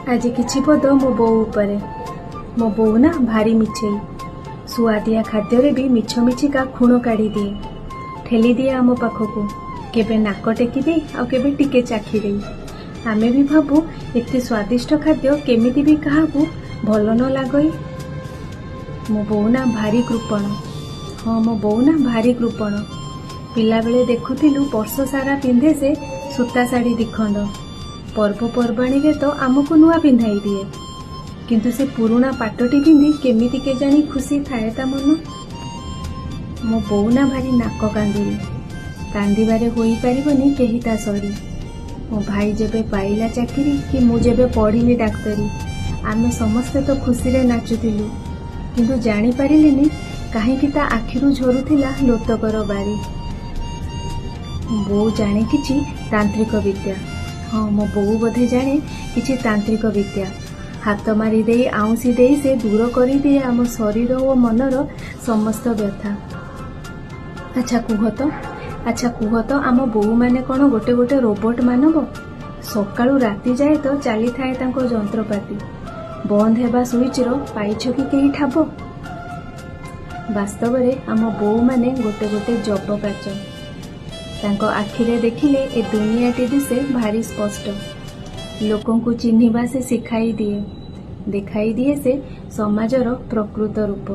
आज किछि पद मो बोऊ उपरे। मो बोऊ ना भारी मिछेई। सुआदिया खाद्य भी मिछ मिछिका खुण काढ़ी दिए, ठेली दिए आम पाखकू, केबे नाक टेकी दे आ केबे टिके चाखी दे। आमे भी भाबू एते स्वादिष्ट खाद्य केमिति भी काहाकू भल न लागई। मो बोऊ ना भारी कृपण। हाँ, मो बोऊ ना भारी कृपण। पिला बेले देखुथिलु वर्ष सारा पिंधे से सूता साड़ी दिखंड। पर्वपर्वाणी रे तो आमको नुआ पिंधाई दिए, किंतु से पुराना पाटटी पिंधि केमिति के जानी खुशी थाए ता मन। मो बोऊ ना भारी नाक कांदिली। कांदिबारे होई पारिबनी केही ता सरी। मो भाई जेबे पाइला चाकरी कि मु जेबे पढ़िली डाक्तरी, आमे समस्ते तो खुशी रे नाचुथिलु, किंतु जानी पारिलिनी काहेकि ता आखिरु झरुथिला लोतकर बारी। बोऊ जाने किछि तांत्रिक विद्या। हाँ, मो बोऊ बोधे जाने किछि तांत्रिक विद्या। हाथ मारी दे आउसी दे से दूर करी दिए आम शरीर और मनर समस्त व्यथा। अच्छा कुह तो आम बोऊ माने कौन गोटे गोटे रोबोट मानव? सकाळु राति जाए तो चली थाए तांको जंत्रपाति। बंद हेबा स्विच रो पाइछ कि केही ठाब? वास्तव रे आम बोऊ माने गोटे गोटे जब काच। तांको आखिरे देखिले ए दुनियाटी दिसे भारी स्पष्ट। लोकों को चिन्हिबा से सिखाई दिए, देखाई दिए से समाजर प्रकृत रूप।